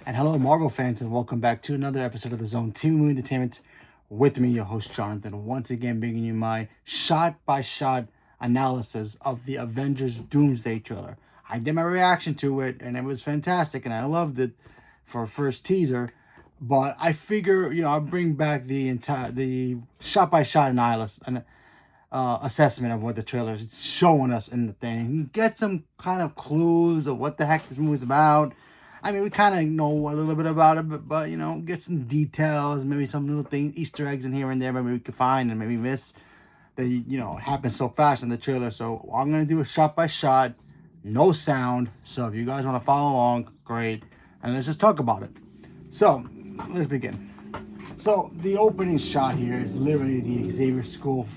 And hello, Marvel fans, and welcome back to another episode of the Zone TV Movie Entertainment with me, your host, Jonathan, once again bringing you my shot-by-shot analysis of the Avengers Doomsday trailer. I did my reaction to it, and it was fantastic, and I loved it for a first teaser. But I figure, I'll bring back the shot-by-shot analysis and assessment of what the trailer is showing us in the thing. Get some kind of clues of what the heck this movie's about. I mean, we kind of know a little bit about it, but get some details, maybe some little things, Easter eggs in here and there, maybe we could find and maybe miss that, happen so fast in the trailer. So I'm going to do a shot by shot, no sound. So if you guys want to follow along, great. And let's just talk about it. So let's begin. So the opening shot here is literally the Xavier School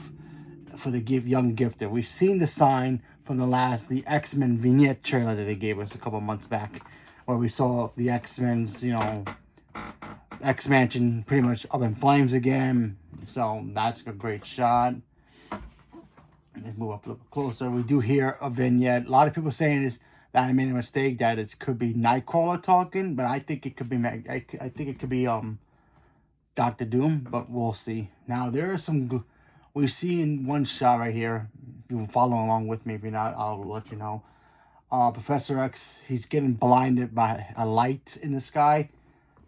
for the young gifted. We've seen the sign from the X-Men vignette trailer that they gave us a couple months back, where we saw the X-Men's, X-Mansion pretty much up in flames again. So that's a great shot. Let's move up a little closer. We do hear a vignette. A lot of people saying that I made a mistake, that it could be Nightcrawler talking, but I think it could be Doctor Doom, but we'll see. Now there are some we see in one shot right here. If you follow along with me, if you're not, I'll let you know. Professor X, he's getting blinded by a light in the sky.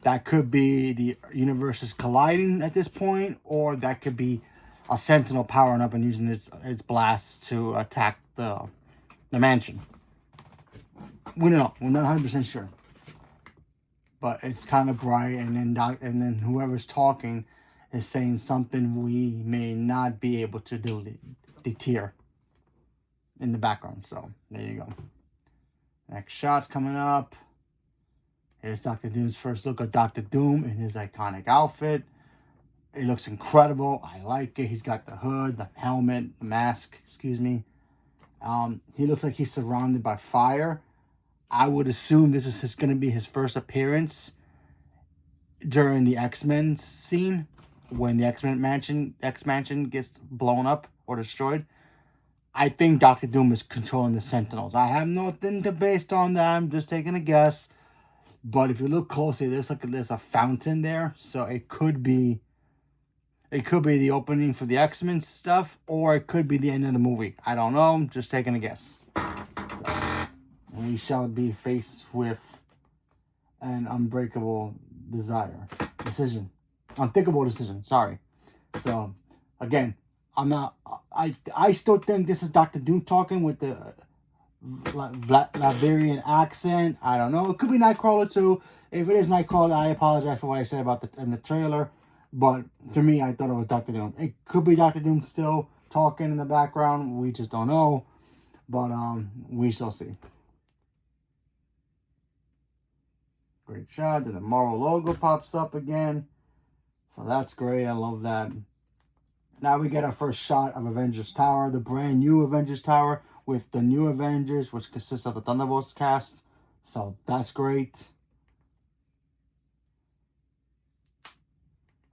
That could be the universes colliding at this point, or that could be a Sentinel powering up and using its blast to attack the mansion. We don't know. We're not 100% sure. But it's kind of bright, and then whoever's talking is saying something we may not be able to deter in the background. So there you go. Next shot's coming up. Here's Dr. Doom's first look at Dr. Doom in his iconic outfit. It looks incredible. I like it. He's got the hood, the helmet, the mask, excuse me. He looks like he's surrounded by fire. I would assume this is going to be his first appearance during the X-Men scene, when the X-Mansion gets blown up or destroyed. I think Doctor Doom is controlling the Sentinels. I have nothing to base on that. I'm just taking a guess. But if you look closely, there's a fountain there, so it could be the opening for the X-Men stuff, or it could be the end of the movie. I don't know. I'm just taking a guess. So, and we shall be faced with an unthinkable decision. Sorry. So again, I still think this is Doctor Doom talking with the Laverian accent. I don't know. It could be Nightcrawler too. If it is Nightcrawler, I apologize for what I said about in the trailer. But to me, I thought it was Doctor Doom. It could be Doctor Doom still talking in the background. We just don't know. But we shall see. Great shot. Then the Marvel logo pops up again. So that's great. I love that. Now we get our first shot of Avengers Tower, the brand new Avengers Tower with the new Avengers, which consists of the Thunderbolts cast. So that's great.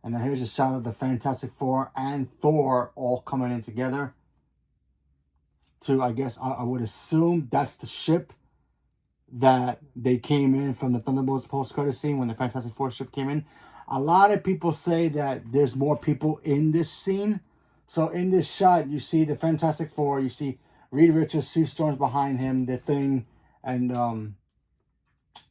And then here's a shot of the Fantastic Four and Thor all coming in together. I guess I would assume that's the ship that they came in from the Thunderbolts post-credit scene when the Fantastic Four ship came in. A lot of people say that there's more people in this scene. So in this shot, you see the Fantastic Four, you see Reed Richards, Sue Storm's behind him, the Thing, and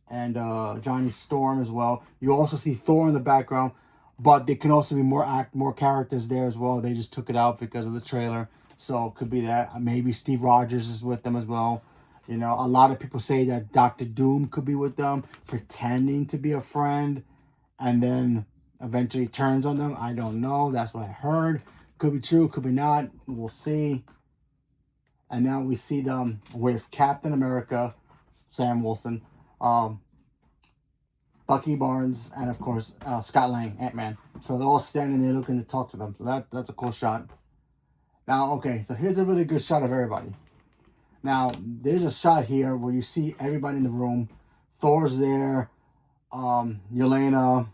Johnny Storm as well. You also see Thor in the background, but there can also be more characters there as well. They just took it out because of the trailer. So it could be that. Maybe Steve Rogers is with them as well. A lot of people say that Doctor Doom could be with them, pretending to be a friend, and then eventually turns on them. I don't know. That's what I heard. Could be true, could be not. We'll see. And now we see them with Captain America, Sam Wilson, Bucky Barnes, and of course Scott Lang, Ant-Man. So they're all standing there looking to talk to them. So that's a cool shot. Now, okay, so here's a really good shot of everybody. Now, there's a shot here where you see everybody in the room. Thor's there, Yelena,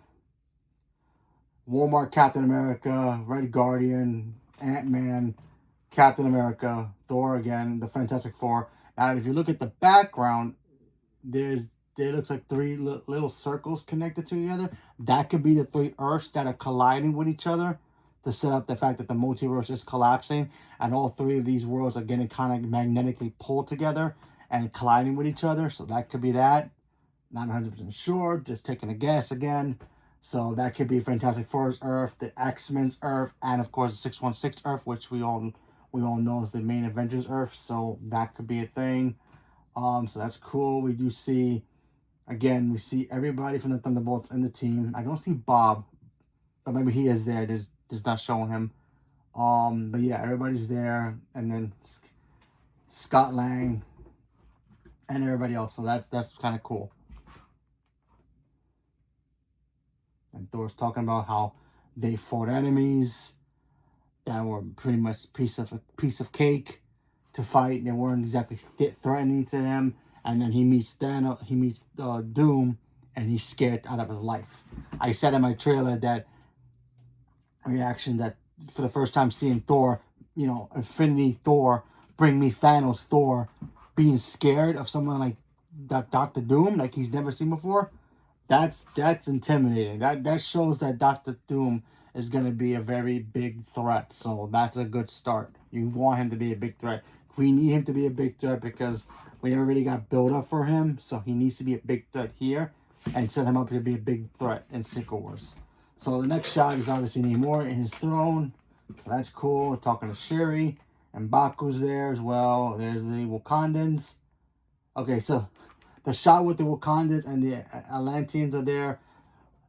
Walmart Captain America, Red Guardian, Ant-Man, Captain America, Thor again, the Fantastic Four. Now, if you look at the background, there's it looks like three little circles connected together. That could be the three Earths that are colliding with each other to set up the fact that the multiverse is collapsing and all three of these worlds are getting kind of magnetically pulled together and colliding with each other. So that could be that. Not 100% sure, just taking a guess again. So that could be Fantastic Four's Earth, the X-Men's Earth, and of course the 616 Earth, which we all know is the main Avengers Earth. So that could be a thing. So that's cool. We do see, again, we see everybody from the Thunderbolts in the team. I don't see Bob, but maybe he is there. There's not showing him. But yeah, everybody's there, and then Scott Lang and everybody else. So that's kind of cool. And Thor's talking about how they fought enemies that were pretty much piece of cake to fight. They weren't exactly threatening to them. And then he meets Doom, and he's scared out of his life. I said in my trailer that reaction that for the first time seeing Thor, Infinity Thor, bring me Thanos Thor, being scared of someone like Dr. Doom, like he's never seen before. That's intimidating. That shows that Dr. Doom is going to be a very big threat. So that's a good start. You want him to be a big threat. We need him to be a big threat because we never really got build up for him. So he needs to be a big threat here and set him up to be a big threat in Secret Wars. So the next shot is obviously Namor in his throne. So that's cool. Talking to Shuri. And Baku's there as well. There's the Wakandans. Okay, so the shot with the Wakandans and the Atlanteans are there.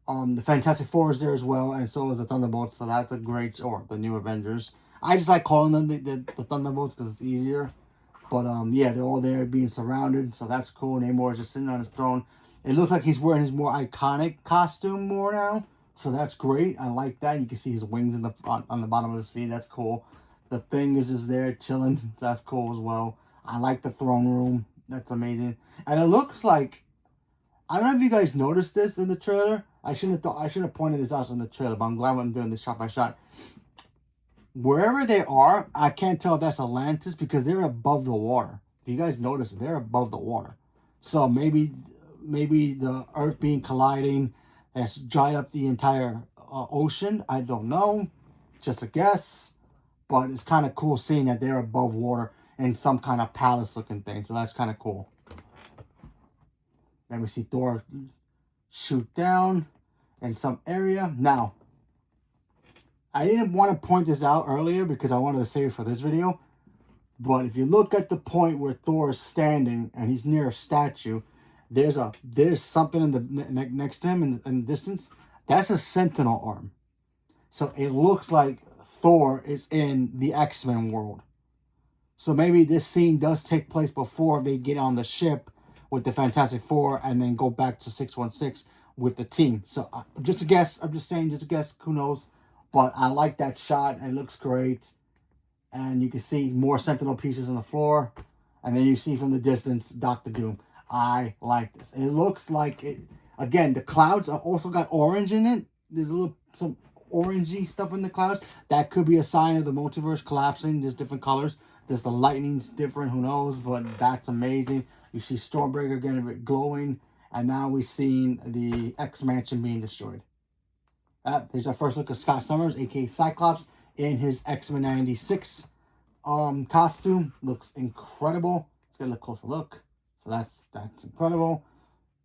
The Fantastic Four is there as well, and so is the Thunderbolts. So that's a great, or the new Avengers. I just like calling them the Thunderbolts because it's easier. But yeah, they're all there being surrounded, so that's cool. Namor is just sitting on his throne. It looks like he's wearing his more iconic costume more now, so that's great. I like that. You can see his wings on the bottom of his feet. That's cool. The Thing is just there chilling. So that's cool as well. I like the throne room. That's amazing. And it looks like, I don't know if you guys noticed this in the trailer. I shouldn't have pointed this out in the trailer, but I'm glad I'm doing this shot by shot. Wherever they are, I can't tell if that's Atlantis because they're above the water. If you guys notice, they're above the water. So maybe the Earth being colliding has dried up the entire ocean. I don't know. Just a guess. But it's kind of cool seeing that they're above water in some kind of palace looking thing. So that's kind of cool. Then we see Thor shoot down in some area. Now, I didn't want to point this out earlier because I wanted to save it for this video. But if you look at the point where Thor is standing and he's near a statue, there's something in the next to him in the distance. That's a Sentinel arm. So it looks like Thor is in the X-Men world. So maybe this scene does take place before they get on the ship with the Fantastic Four and then go back to 616 with the team. So just a guess. I'm just saying, just a guess. Who knows? But I like that shot. It looks great. And you can see more Sentinel pieces on the floor. And then you see from the distance, Dr. Doom. I like this. It looks like it. Again, the clouds have also got orange in it. There's some orangey stuff in the clouds. That could be a sign of the multiverse collapsing. There's different colors. There's the lightning's different. Who knows? But that's amazing. You see Stormbreaker getting a bit glowing. And now we've seen the X-Mansion being destroyed. Here's our first look at Scott Summers, a.k.a. Cyclops, in his X-Men 96 costume. Looks incredible. Let's get a closer look. So that's incredible.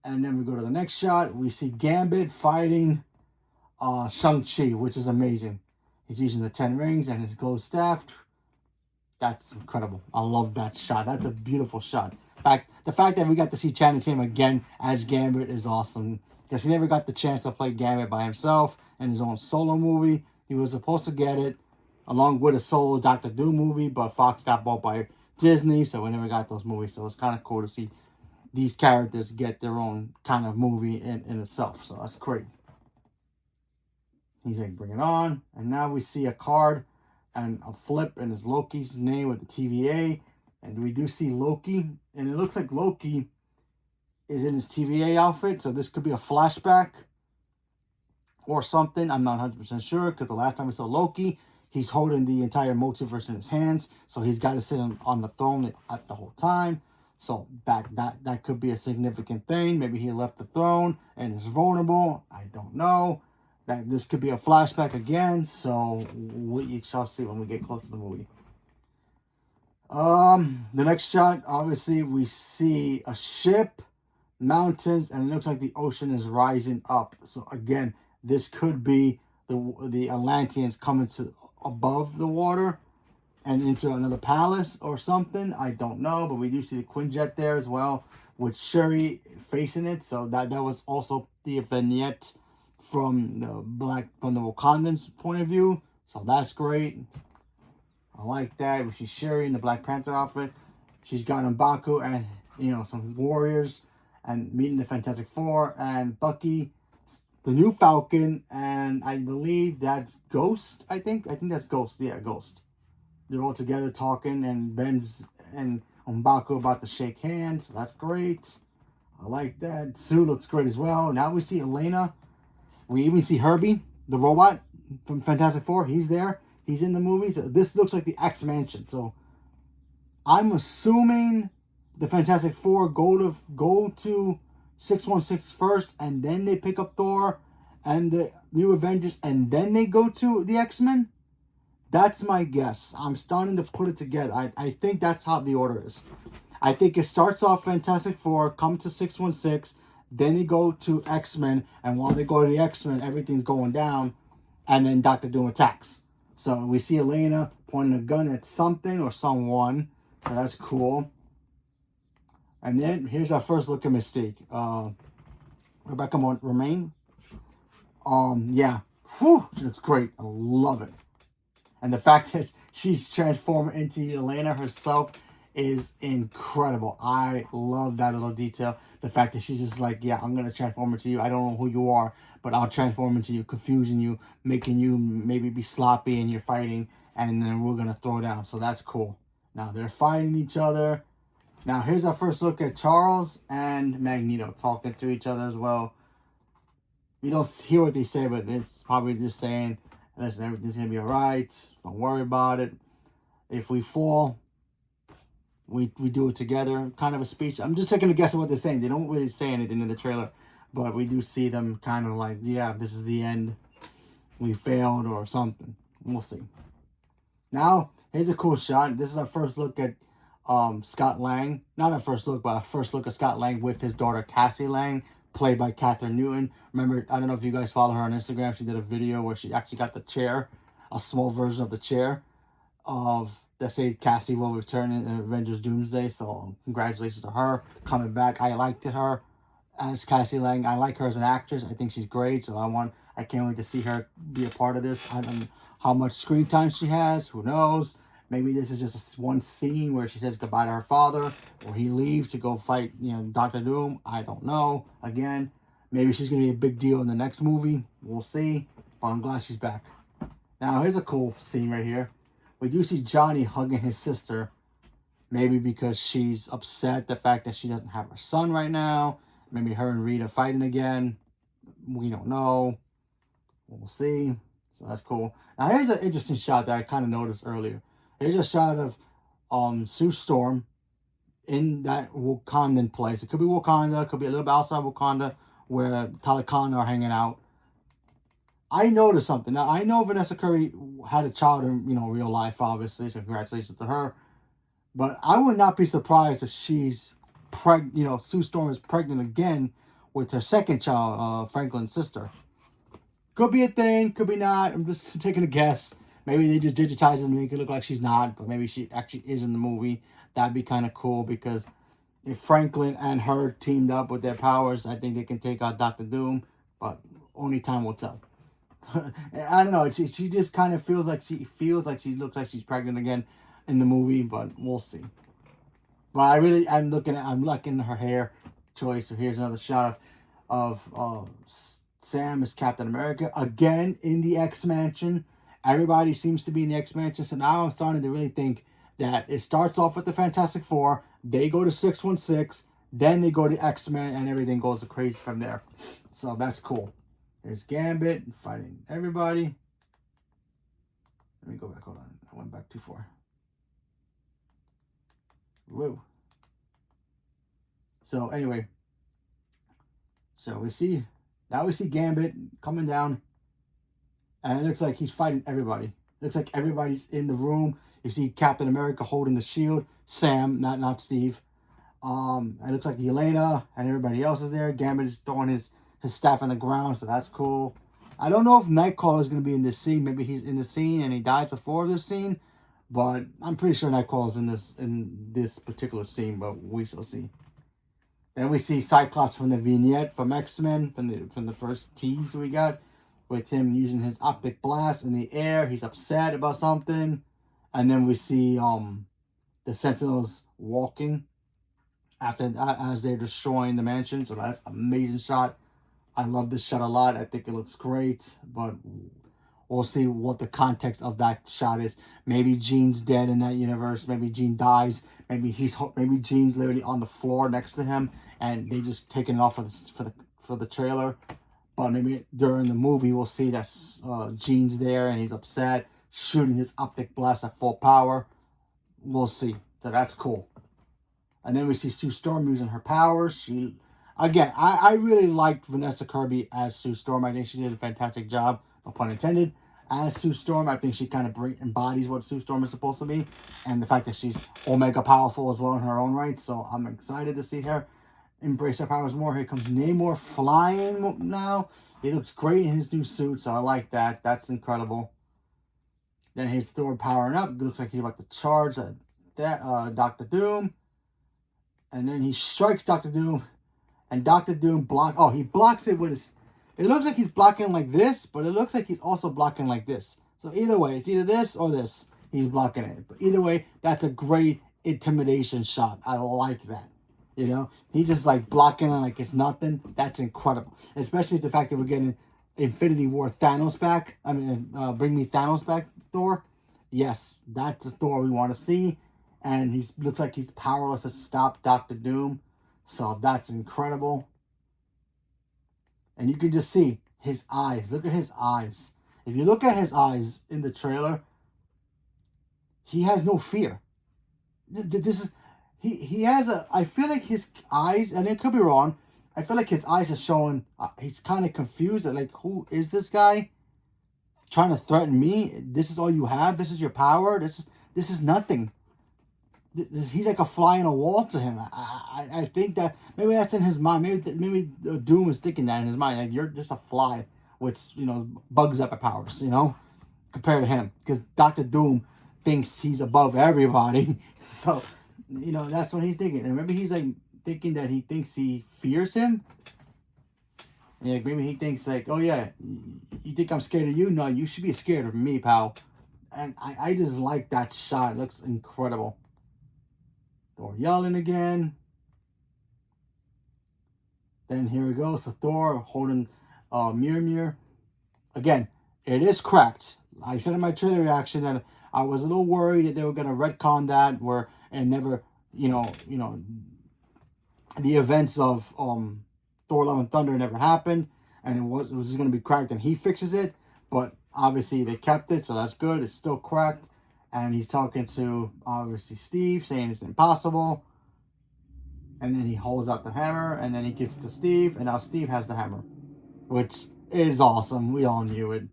And then we go to the next shot. We see Gambit fighting Shang-Chi, which is amazing. He's using the 10 rings and his glow staff. That's incredible. I love that shot. That's a beautiful shot. In fact, the fact that we got to see Channing Tatum again as Gambit is awesome. Because he never got the chance to play Gambit by himself in his own solo movie. He was supposed to get it along with a solo Doctor Doom movie, but Fox got bought by Disney, so we never got those movies. So it's kind of cool to see these characters get their own kind of movie in itself. So that's great. He's like, bring it on. And now we see a card and a flip, and it's Loki's name with the TVA. And we do see Loki, and it looks like Loki is in his TVA outfit. So this could be a flashback or something. I'm not 100% sure, because the last time we saw Loki, he's holding the entire multiverse in his hands. So he's got to sit on the throne at the whole time. So that could be a significant thing. Maybe he left the throne and is vulnerable. I don't know. That this could be a flashback again. So we shall see when we get close to the movie. The next shot, obviously, we see a ship, mountains, and it looks like the ocean is rising up. So again, this could be the Atlanteans coming to above the water and into another palace or something. I don't know, but we do see the Quinjet there as well, with Shuri facing it. So that was also the vignette from the Wakandans' point of view. So that's great. I like that. We see Shuri in the Black Panther outfit. She's got M'Baku and some warriors, and meeting the Fantastic Four and Bucky, the new Falcon, and I believe that's Ghost. I think that's Ghost. Yeah, Ghost. They're all together talking, and Ben's and M'Baku about to shake hands. So that's great. I like that. Sue looks great as well. Now we see Elena. We even see Herbie, the robot from Fantastic Four. He's there. He's in the movie. So this looks like the X Mansion. So I'm assuming the Fantastic Four go to 616 first, and then they pick up Thor and the new Avengers, and then they go to the X-Men. That's my guess. I'm starting to put it together. I think that's how the order is. I think it starts off Fantastic Four, come to 616, then they go to X-Men, and while they go to the X-Men, everything's going down, and then Doctor Doom attacks. So we see Elena pointing a gun at something or someone, so that's cool. And then here's our first look at Mystique. Rebecca Romaine. Yeah. Whew, she looks great. I love it. And the fact that she's transformed into Elena herself is incredible. I love that little detail. The fact that she's just like, yeah, I'm going to transform into you. I don't know who you are, but I'll transform into you, confusing you, making you maybe be sloppy and you're fighting, and then we're going to throw down. So that's cool. Now they're fighting each other. Now here's our first look at Charles and Magneto talking to each other as well. You don't hear what they say, but it's probably just saying, listen, everything's going to be all right. Don't worry about it. If we fall, we do it together. Kind of a speech. I'm just taking a guess at what they're saying. They don't really say anything in the trailer, but we do see them kind of like, yeah, this is the end. We failed or something. We'll see. Now, here's a cool shot. This is our first look at Scott Lang. Not our first look, but our first look at Scott Lang with his daughter, Cassie Lang, played by Catherine Newton. Remember, I don't know if you guys follow her on Instagram. She did a video where she actually got the chair, a small version of the chair that say Cassie will return in Avengers Doomsday. So congratulations to her coming back. I liked her as Cassie Lang. I like her as an actress. I think she's great. So I can't wait to see her be a part of this. I don't know how much screen time she has. Who knows? Maybe this is just one scene where she says goodbye to her father, or he leaves to go fight, Doctor Doom. I don't know. Again, maybe she's going to be a big deal in the next movie. We'll see. But I'm glad she's back. Now, here's a cool scene right here. We do see Johnny hugging his sister. Maybe because she's upset the fact that she doesn't have her son right now. Maybe her and Reed are fighting again. We don't know. We'll see. So that's cool. Now, here's an interesting shot that I kind of noticed earlier. Here's a shot of Sue Storm in that Wakandan place. It could be Wakanda. It could be a little bit outside Wakanda where Talokan are hanging out. I noticed something. Now, I know Vanessa Curry had a child in, real life, obviously. So congratulations to her. But I would not be surprised if she's Sue Storm is pregnant again with her second child, Franklin's sister. Could be a thing, could be not. I'm just taking a guess. Maybe they just digitize it and make it look like she's not, but maybe she actually is in the movie. That'd be kind of cool because if Franklin and her teamed up with their powers, I think they can take out Doctor Doom, but only time will tell. I don't know. She just kind of feels like she looks like she's pregnant again in the movie, but we'll see. But I'm liking her hair choice. So here's another shot of Sam as Captain America again in the X Mansion. Everybody seems to be in the X Mansion, so now I'm starting to really think that it starts off with the Fantastic Four. They go to 616, then they go to X-Men, and everything goes crazy from there. So that's cool. There's Gambit fighting everybody. Let me go back. Hold on. I went back too far. Whoa. So anyway, so we see Gambit coming down, and it looks like he's fighting everybody. It looks like everybody's in the room. You see Captain America holding the shield. Sam, not Steve. It looks like Yelena and everybody else is there. Gambit is throwing his staff on the ground, so that's cool. I don't know if Nightcrawler is going to be in this scene. Maybe he's in the scene and he dies before this scene. But I'm pretty sure Nightcrawler is in this particular scene, but we shall see. Then we see Cyclops from the vignette from X-Men, from the first tease we got, with him using his optic blast in the air. He's upset about something. And then we see the Sentinels walking after as they're destroying the mansion. So that's an amazing shot. I love this shot a lot. I think it looks great, but we'll see what the context of that shot is. Maybe Jean's dead in that universe. Maybe Jean dies. Maybe Jean's literally on the floor next to him, and they just taking it off for the trailer. But maybe during the movie we'll see that Jean's there and he's upset, shooting his optic blast at full power. We'll see. So that's cool. And then we see Sue Storm using her powers. Again, I really liked Vanessa Kirby as Sue Storm. I think she did a fantastic job, no pun intended, as Sue Storm. I think she kind of embodies what Sue Storm is supposed to be. And the fact that she's Omega powerful as well in her own right. So I'm excited to see her embrace her powers more. Here comes Namor flying now. He looks great in his new suit, so I like that. That's incredible. Then here's Thor powering up. It looks like he's about to charge Dr. Doom. And then he strikes Dr. Doom. And Dr. Doom he blocks it with his... It looks like he's blocking like this, but it looks like he's also blocking like this. So either way, it's either this or this. He's blocking it. But either way, that's a great intimidation shot. I like that. You know? He just like blocking it like it's nothing. That's incredible. Especially the fact that we're getting Infinity War Thanos back. I mean, bring me Thanos back, Thor. Yes, that's the Thor we want to see. And he looks like he's powerless to stop Dr. Doom. So that's incredible. And you can just see his eyes. Look at his eyes. If you look at his eyes in the trailer, he has no fear. This is... He has a... I feel like his eyes, and it could be wrong, I feel like his eyes are showing... he's kind of confused. Like, who is this guy? Trying to threaten me? This is all you have? This is your power? This is nothing. He's like a fly in a wall to him. I think that maybe that's in his mind. Maybe Doom is thinking that in his mind. Like, you're just a fly, which, you know, bugs up at powers, you know, compared to him. Because Dr. Doom thinks he's above everybody. So, you know, that's what he's thinking. And maybe he's like thinking that he thinks he fears him. Yeah, maybe he thinks like, oh yeah, you think I'm scared of you? No, you should be scared of me, pal. And I just like that shot. It looks incredible. Thor yelling again. Then here we go. So Thor holding Mjolnir. Again, it is cracked. I said in my trailer reaction that I was a little worried that they were going to retcon that and never, you know, the events of Thor Love and Thunder never happened, and it was just going to be cracked and he fixes it. But obviously they kept it, so that's good. It's still cracked. And he's talking to, obviously, Steve, saying it's impossible. And then he holds out the hammer, and then he gives it to Steve, and now Steve has the hammer. Which is awesome. We all knew it.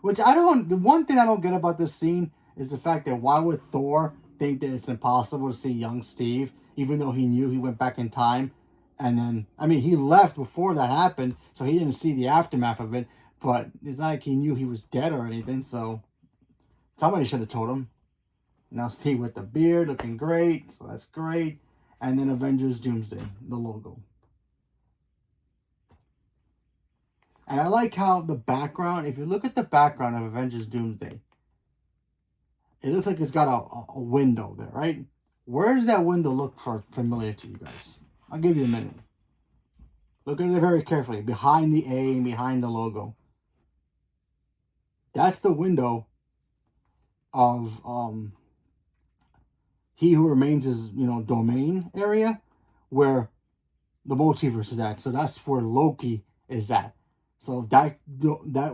The one thing I don't get about this scene is the fact that why would Thor think that it's impossible to see young Steve, even though he knew he went back in time? And then, I mean, he left before that happened, so he didn't see the aftermath of it. But it's not like he knew he was dead or anything, so somebody should have told him. Now Steve with the beard, looking great. So that's great. And then Avengers Doomsday, the logo. And I like how the background, if you look at the background of Avengers Doomsday, it looks like it's got a window there, right? Where does that window look familiar to you guys? I'll give you a minute. Look at it very carefully. Behind the A and behind the logo. That's the window of He Who Remains' domain area where the multiverse is at. So that's where Loki is at. So that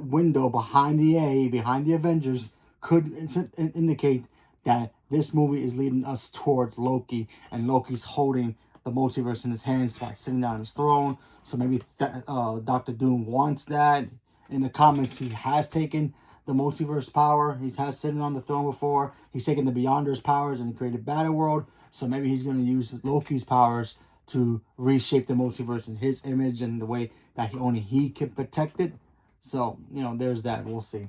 window behind the A, behind the Avengers, could indicate that this movie is leading us towards Loki, and Loki's holding the multiverse in his hands by sitting down on his throne. So maybe Dr. Doom wants that. In the comics, he has taken the multiverse power. He has sitting on the throne before. He's taken the Beyonders' powers and created Battle World. So maybe he's going to use Loki's powers to reshape the multiverse in his image and the way that only he can protect it. So, you know, there's that. We'll see.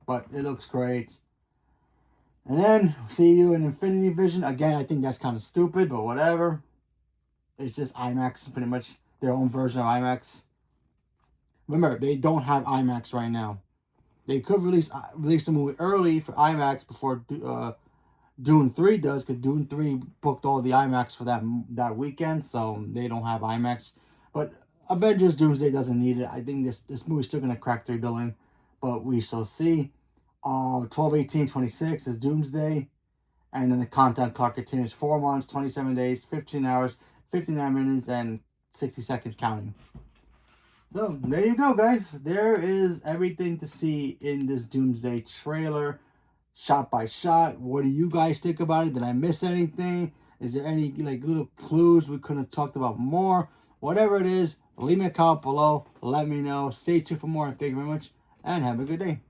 But it looks great. And then, see you in Infinity Vision. Again, I think that's kind of stupid, but whatever. It's just IMAX, pretty much their own version of IMAX. Remember, they don't have IMAX right now. They could release the movie early for IMAX before Dune 3 does, because Dune 3 booked all the IMAX for that weekend, so they don't have IMAX. But Avengers Doomsday doesn't need it. I think this movie's still going to crack $3 billion, but we shall see. 12/18/26 is Doomsday, and then the countdown clock continues 4 months, 27 days, 15 hours, 59 minutes, and 60 seconds counting. So there you go, guys. There is everything to see in this Doomsday trailer, shot by shot. What do you guys think about it? Did I miss anything? Is there any like little clues we could have talked about more? Whatever it is, leave me a comment below. Let me know. Stay tuned for more. Thank you very much, and have a good day.